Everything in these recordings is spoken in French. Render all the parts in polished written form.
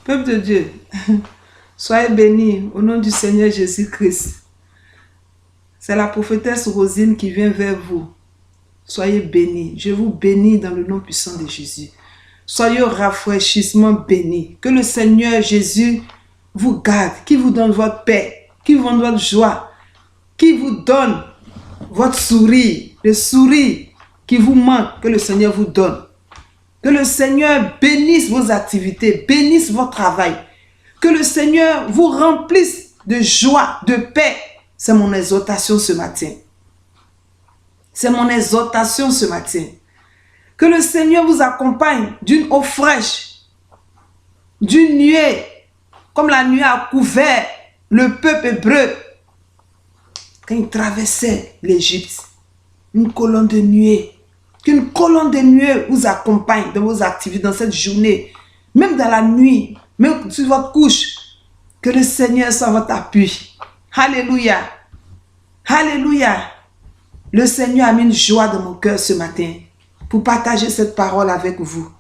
Peuple de Dieu, soyez bénis au nom du Seigneur Jésus-Christ. C'est la prophétesse Rosine qui vient vers vous. Soyez bénis. Je vous bénis dans le nom puissant de Jésus. Soyez au rafraîchissement bénis. Que le Seigneur Jésus vous garde, qui vous donne votre paix, qui vous donne votre joie, qui vous donne votre sourire, le sourire qui vous manque, que le Seigneur vous donne. Que le Seigneur bénisse vos activités, bénisse votre travail. Que le Seigneur vous remplisse de joie, de paix. C'est mon exhortation ce matin. C'est mon exhortation ce matin. Que le Seigneur vous accompagne d'une eau fraîche, d'une nuée, comme la nuée a couvert le peuple hébreu quand il traversait l'Égypte. Une colonne de nuée. Qu'une colonne de nuée vous accompagne dans vos activités, dans cette journée, même dans la nuit, même sur votre couche. Que le Seigneur soit votre appui. Alléluia. Alléluia. Le Seigneur a mis une joie dans mon cœur ce matin pour partager cette parole avec vous.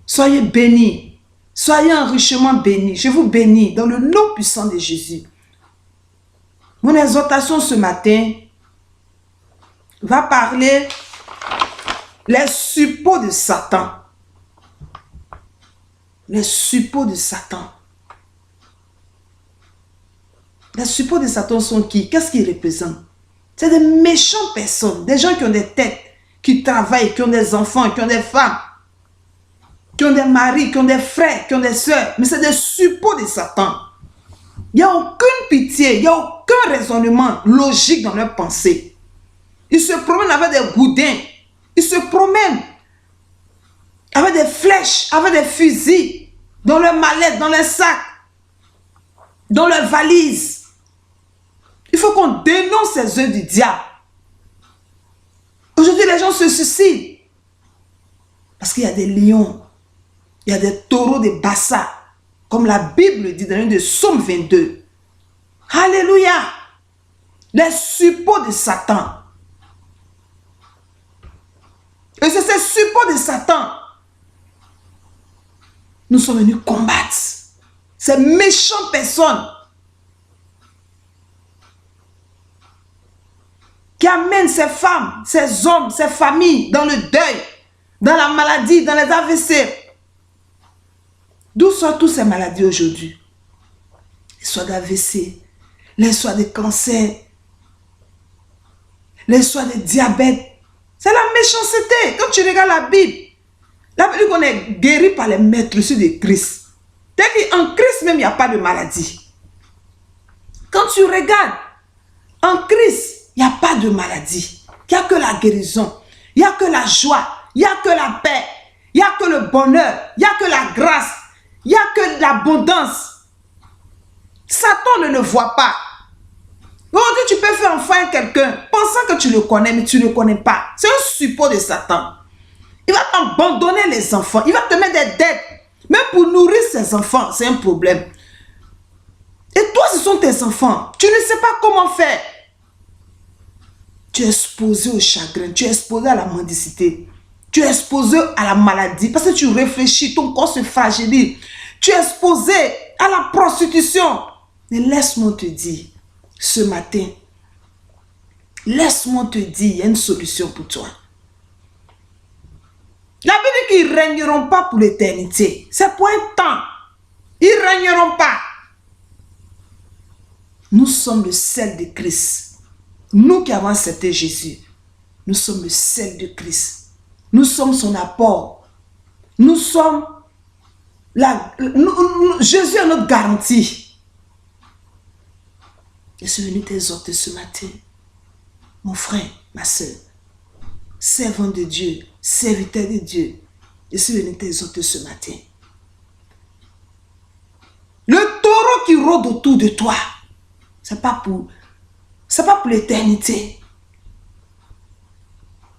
Soyez bénis. Soyez enrichement bénis. Je vous bénis dans le nom puissant de Jésus. Mon exhortation ce matin va parler les suppôts de Satan. Les suppôts de Satan. Les suppôts de Satan sont qui? Qu'est-ce qu'ils représentent? C'est des méchantes personnes, des gens qui ont des têtes, qui travaillent, qui ont des enfants, qui ont des femmes, qui ont des maris, qui ont des frères, qui ont des soeurs. Mais c'est des suppôts de Satan. Il n'y a aucune pitié, il n'y a aucun raisonnement logique dans leurs pensées. Ils se promènent avec des goudins. Ils se promènent avec des flèches, avec des fusils, dans leurs mallettes, dans leurs sacs, dans leurs valises. Il faut qu'on dénonce ces œuvres du diable. Aujourd'hui, les gens se suicident. Parce qu'il y a des lions, il y a des taureaux de Bassa, comme la Bible dit dans le Psaume 22. Alléluia! Les suppôts de Satan. Et c'est ces suppôts de Satan. Nous sommes venus combattre ces méchantes personnes qui amènent ces femmes, ces hommes, ces familles dans le deuil, dans la maladie, dans les AVC. D'où sortent toutes ces maladies aujourd'hui? Les soins d'AVC, les soins de cancer, les soins de diabète. C'est la méchanceté. Quand tu regardes la Bible dit qu'on est guéri par les maîtres sur de Christ. En Christ même, il n'y a pas de maladie. Quand tu regardes, en Christ, il n'y a pas de maladie. Il n'y a que la guérison. Il n'y a que la joie. Il n'y a que la paix. Il n'y a que le bonheur. Il n'y a que la grâce. Il n'y a que l'abondance. Satan ne le voit pas. Aujourd'hui, tu peux faire enfin quelqu'un pensant que tu le connais, mais tu ne le connais pas. C'est un suppôt de Satan. Il va t'abandonner les enfants. Il va te mettre des dettes. Même pour nourrir ses enfants, c'est un problème. Et toi, ce sont tes enfants. Tu ne sais pas comment faire. Tu es exposé au chagrin. Tu es exposé à la mendicité. Tu es exposé à la maladie. Parce que tu réfléchis, ton corps se fragilise. Tu es exposé à la prostitution. Mais laisse-moi te dire, ce matin, laisse-moi te dire, il y a une solution pour toi. La Bible dit qu'ils ne régneront pas pour l'éternité. C'est pour un temps. Ils ne régneront pas. Nous sommes le sel de Christ. Nous qui avons accepté Jésus, nous sommes le sel de Christ. Nous sommes son apport. Nous sommes Jésus est notre garantie. Je suis venu t'exhorter ce matin, mon frère, ma soeur, servant de Dieu, serviteur de Dieu. Je suis venu t'exhorter ce matin. Le taureau qui rôde autour de toi, c'est pas pour l'éternité.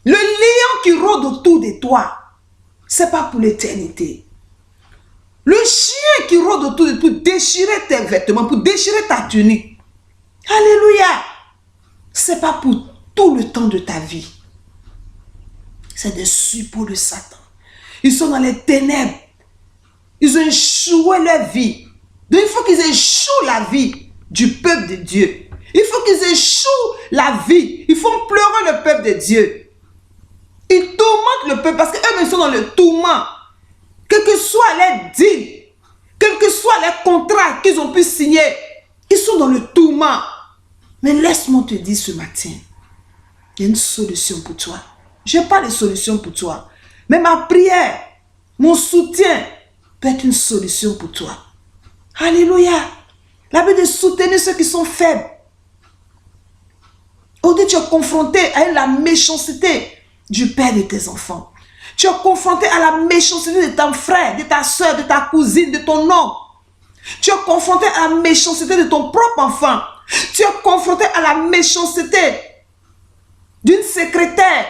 Le lion qui rôde autour de toi, c'est pas pour l'éternité. Le chien qui rôde autour de toi pour déchirer tes vêtements, pour déchirer ta tunique. Alléluia. C'est pas pour tout le temps de ta vie. C'est des suppôts de Satan. Ils sont dans les ténèbres. Ils ont échoué leur vie. Donc il faut qu'ils échouent la vie du peuple de Dieu. Il faut qu'ils échouent la vie. Ils font pleurer le peuple de Dieu. Ils tourmentent le peuple parce qu'eux sont dans le tourment. Quel que soit leur deal, quel que soit les contrats qu'ils ont pu signer, ils sont dans le tourment. Mais laisse-moi te dire ce matin, il y a une solution pour toi. Je n'ai pas de solution pour toi. Mais ma prière, mon soutien peut être une solution pour toi. Alléluia. La Bible dit de soutenir ceux qui sont faibles. Aujourd'hui, tu es confronté à la méchanceté du père de tes enfants. Tu es confronté à la méchanceté de ton frère, de ta soeur, de ta cousine, de ton oncle. Tu es confronté à la méchanceté de ton propre enfant. Tu es confronté à la méchanceté d'une secrétaire.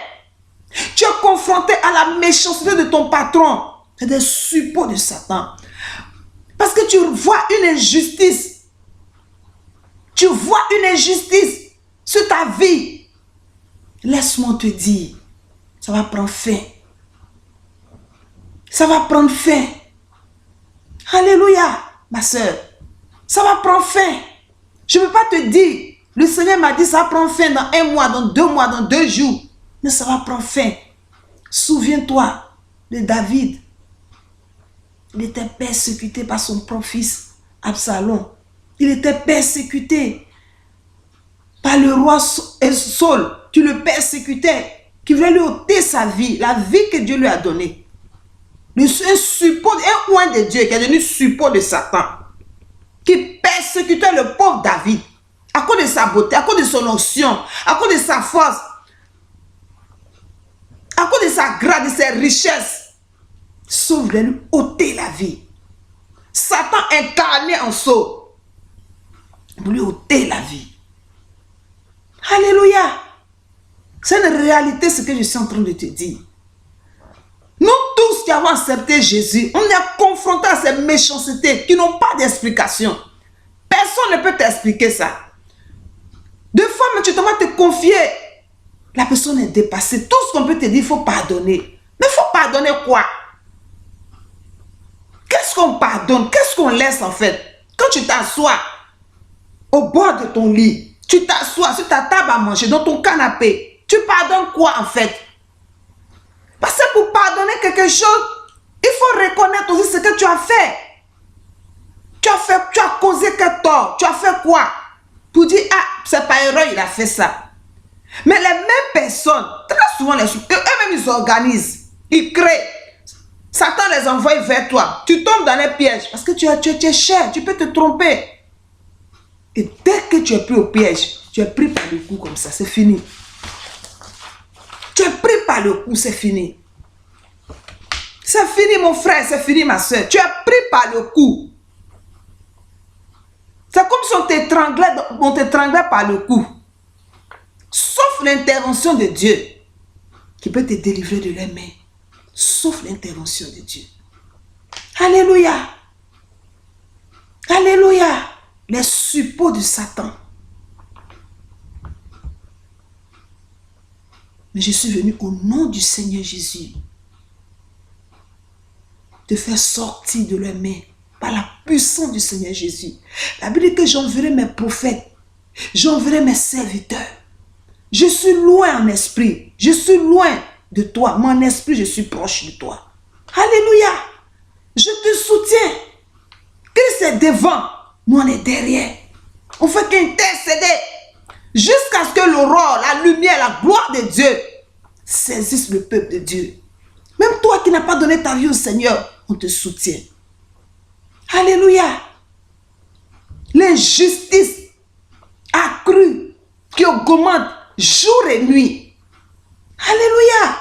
Tu es confronté à la méchanceté de ton patron. C'est des suppôts de Satan. Parce que tu vois une injustice. Tu vois une injustice sur ta vie. Laisse-moi te dire, ça va prendre fin. Ça va prendre fin. Alléluia, ma soeur. Ça va prendre fin. Je ne peux pas te dire, le Seigneur m'a dit ça va prendre fin dans 1 mois, dans 2 mois, dans 2 jours. Mais ça va prendre fin. Souviens-toi de David. Il était persécuté par son propre fils Absalom. Il était persécuté par le roi Saul. Tu le persécutais, qui voulait lui ôter sa vie, la vie que Dieu lui a donnée. Un suppôt, un oint de Dieu qui est devenu suppôt de Satan, qui persécutait le pauvre David à cause de sa beauté, à cause de son onction, à cause de sa force, à cause de sa grâce, de ses richesses. Saul voulait lui ôter la vie. Satan incarné en Saul voulait lui ôter la vie. Alléluia. C'est une réalité ce que je suis en train de te dire. Nous tous qui avons accepté Jésus, on est confrontés à ces méchancetés qui n'ont pas d'explication. Personne ne peut t'expliquer ça. Deux fois, mais tu te vas te confier. La personne est dépassée. Tout ce qu'on peut te dire, il faut pardonner. Mais il faut pardonner quoi? Qu'est-ce qu'on pardonne? Qu'est-ce qu'on laisse en fait? Quand tu t'assois au bord de ton lit, tu t'assois sur ta table à manger, dans ton canapé, tu pardonnes quoi en fait? Parce que pour pardonner quelque chose, il faut reconnaître aussi ce que tu as fait. Tu as causé quel tort? Tu as fait quoi? Pour dire, ah, c'est pas erreur, il a fait ça. Mais les mêmes personnes, très souvent, eux-mêmes, ils organisent, ils créent. Satan les envoie vers toi. Tu tombes dans les pièges parce que tu es cher, tu peux te tromper. Et dès que tu es pris au piège, tu es pris par le cou comme ça, c'est fini. Tu es pris par le cou, c'est fini. C'est fini mon frère, c'est fini ma soeur. Tu es pris par le cou. C'est comme si on t'étranglait par le cou. Sauf l'intervention de Dieu qui peut te délivrer de leurs mains. Sauf l'intervention de Dieu. Alléluia. Alléluia. Les suppôts de Satan. Mais je suis venu au nom du Seigneur Jésus te faire sortir de leurs mains par la puissance du Seigneur Jésus. La Bible dit que j'enverrai mes prophètes, j'enverrai mes serviteurs. Je suis loin en esprit, je suis loin de toi. Mon esprit, je suis proche de toi. Alléluia. Je te soutiens. Christ est devant, nous on est derrière. On fait qu'intercéder jusqu'à ce que l'aurore, la lumière, la gloire de Dieu saisisse le peuple de Dieu. Même toi qui n'as pas donné ta vie au Seigneur, on te soutient. Alléluia. L'injustice accrue qui augmente jour et nuit. Alléluia.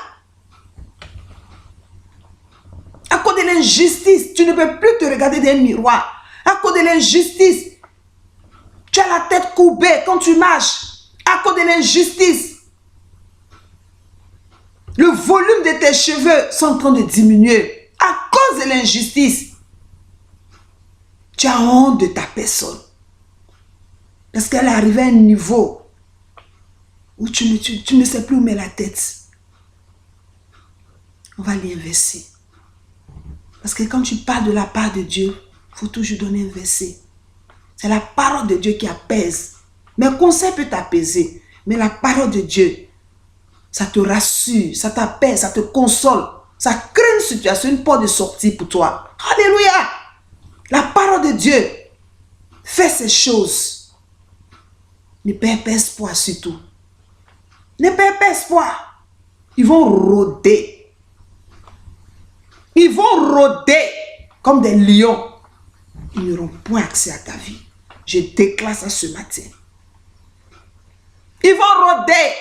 À cause de l'injustice, tu ne peux plus te regarder dans un miroir. À cause de l'injustice, tu as la tête courbée quand tu marches. À cause de l'injustice, le volume de tes cheveux sont en train de diminuer. À cause de l'injustice, tu as honte de ta personne. Parce qu'elle est arrivée à un niveau où tu ne sais plus où mettre la tête. On va l'inverser. Parce que quand tu parles de la part de Dieu, il faut toujours donner un verset. C'est la parole de Dieu qui apaise. Mes conseils peuvent t'apaiser. Mais la parole de Dieu, ça te rassure, ça t'apaise, ça te console. Ça crée une situation, une porte de sortie pour toi. Alléluia! La parole de Dieu fait ces choses. Ne perds pas espoir surtout. Ne perds pas espoir. Ils vont rôder. Ils vont rôder comme des lions. Ils n'auront point accès à ta vie. Je déclare ça ce matin. Ils vont rôder.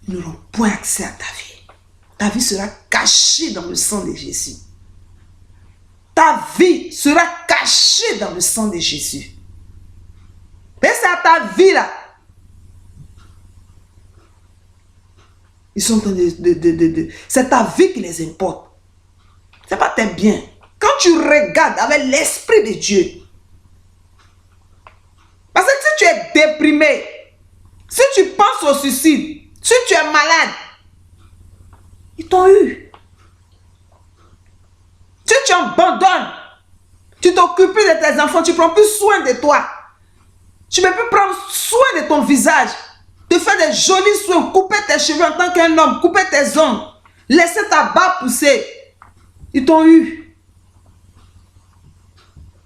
Ils n'auront point accès à ta vie. Ta vie sera cachée dans le sang de Jésus. Ta vie sera cachée dans le sang de Jésus. Et c'est à ta vie là. Ils sont en train de c'est ta vie qui les importe. C'est pas tes biens. Quand tu regardes avec l'esprit de Dieu. Parce que si tu es déprimé, si tu penses au suicide, si tu es malade, ils t'ont eu. Si tu abandonnes, tu t'occupes de tes enfants, tu ne prends plus soin de toi. Tu ne peux plus prendre soin de ton visage. Te faire des jolis soins, couper tes cheveux en tant qu'un homme, couper tes ongles, laisser ta barbe pousser. Ils t'ont eu.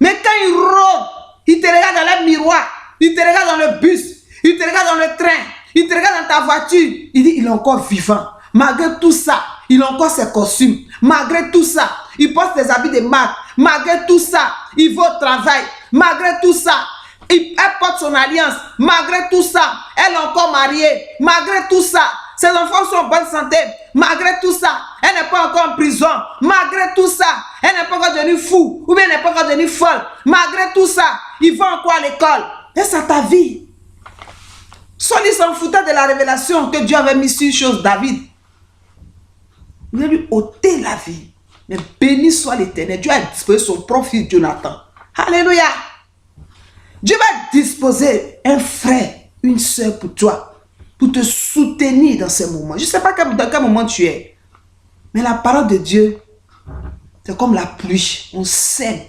Mais quand ils rôdent, ils te regardent dans le miroir, ils te regardent dans le bus, ils te regardent dans le train, ils te regardent dans ta voiture. Ils disent, il est encore vivant. Malgré tout ça, il a encore ses costumes. Malgré tout ça, il porte des habits de marque. Malgré tout ça, il va au travail. Malgré tout ça, elle porte son alliance. Malgré tout ça, elle est encore mariée. Malgré tout ça, ses enfants sont en bonne santé. Malgré tout ça, elle n'est pas encore en prison. Malgré tout ça, elle n'est pas encore devenue fou. Ou bien elle n'est pas encore devenue folle. Malgré tout ça, il va encore à l'école. Et c'est ta vie. Saul s'en foutait de la révélation que Dieu avait mis sur une chose, David. Il a lui ôté la vie. Mais béni soit l'Éternel. Dieu a disposé son propre fils Jonathan. Alléluia. Dieu va disposer un frère, une soeur pour toi, pour te soutenir dans ces moments. Je ne sais pas dans quel moment tu es, mais la parole de Dieu, c'est comme la pluie. On sème.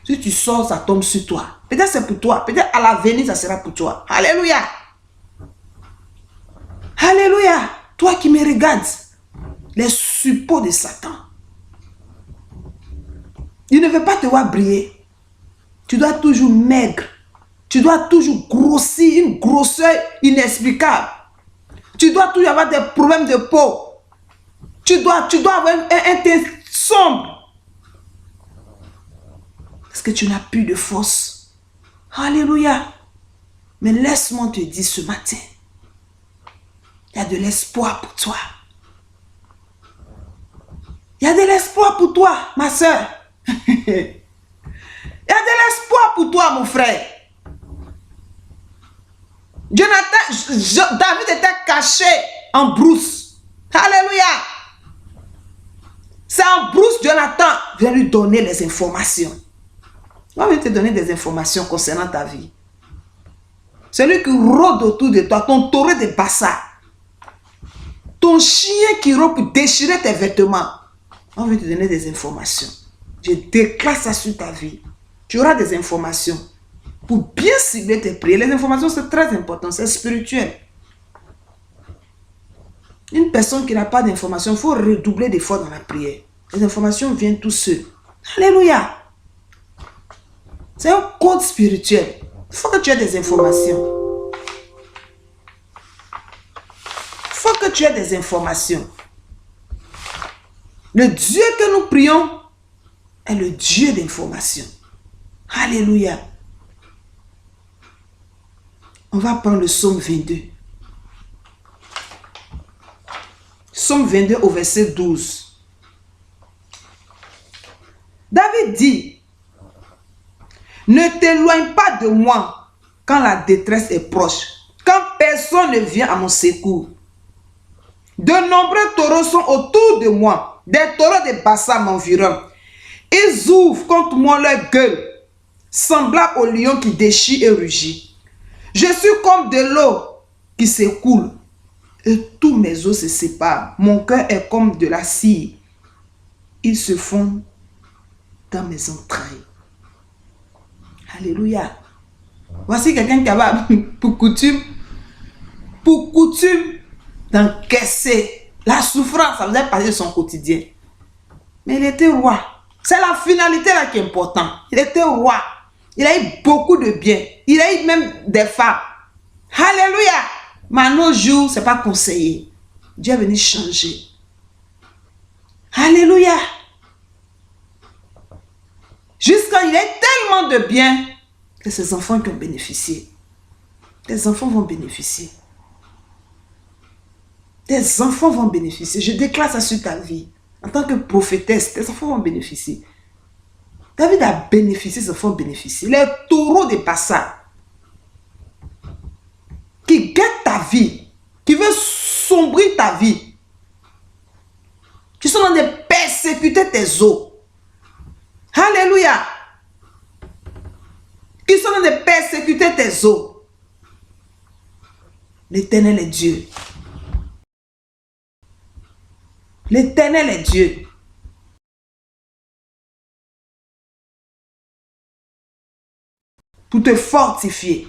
Si tu sors, ça tombe sur toi. Peut-être c'est pour toi. Peut-être à l'avenir, ça sera pour toi. Alléluia. Alléluia. Toi qui me regardes, les suppôts de Satan. Il ne veut pas te voir briller. Tu dois toujours maigre. Tu dois toujours grossir, une grosseur inexplicable. Tu dois toujours avoir des problèmes de peau. Tu dois avoir un teint sombre. Parce que tu n'as plus de force. Alléluia. Mais laisse-moi te dire ce matin, il y a de l'espoir pour toi. Il y a de l'espoir pour toi, ma soeur. Il y a de l'espoir pour toi, mon frère. David était caché en brousse. Alléluia. C'est en brousse, Jonathan vient lui donner les informations. On va te donner des informations concernant ta vie. Celui qui rôde autour de toi, ton taureau de Bassa, ton chien qui rôde pour déchirer tes vêtements. On va te donner des informations. Je déclare ça sur ta vie. Tu auras des informations pour bien cibler tes prières. Les informations, c'est très important, c'est spirituel. Une personne qui n'a pas d'informations, il faut redoubler d'efforts dans la prière. Les informations viennent tout seules. Alléluia. C'est un code spirituel. Il faut que tu aies des informations. Il faut que tu aies des informations. Le Dieu que nous prions est le Dieu d'information. Alléluia. On va prendre le psaume 22. Psaume 22 au verset 12. David dit, ne t'éloigne pas de moi quand la détresse est proche, quand personne ne vient à mon secours. De nombreux taureaux sont autour de moi, des taureaux de Bassa m'environnent. Ils ouvrent contre moi leur gueule, semblable au lion qui déchire et rugit. Je suis comme de l'eau qui s'écoule, et tous mes os se séparent. Mon cœur est comme de la cire. ils se font dans mes entrailles. Alléluia. Voici quelqu'un qui avait pour coutume d'encaisser la souffrance. Ça faisait partie de son quotidien. Mais il était roi. C'est la finalité là qui est importante. Il était roi. Il a eu beaucoup de biens. Il a eu même des femmes. Alléluia. Mais à nos jours, ce n'est pas conseillé. Dieu est venu changer. Alléluia. Jusqu'à il a tellement de biens que ses enfants qui ont bénéficié. Tes enfants vont bénéficier. Tes enfants vont bénéficier. Je déclare ça sur ta vie. En tant que prophétesse, tes enfants vont bénéficier. David a bénéficié, ses enfants ont bénéficié. Les taureaux des passats qui guettent ta vie, qui veulent sombrer ta vie, qui sont en train de persécuter tes os. Alléluia. Qui sont en train de persécuter tes os. L'Éternel est Dieu. L'Éternel est Dieu. Pour te fortifier,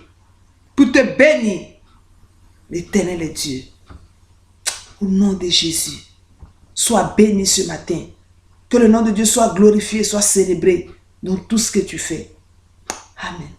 pour te bénir. L'Éternel est Dieu. Au nom de Jésus, sois béni ce matin. Que le nom de Dieu soit glorifié, soit célébré dans tout ce que tu fais. Amen.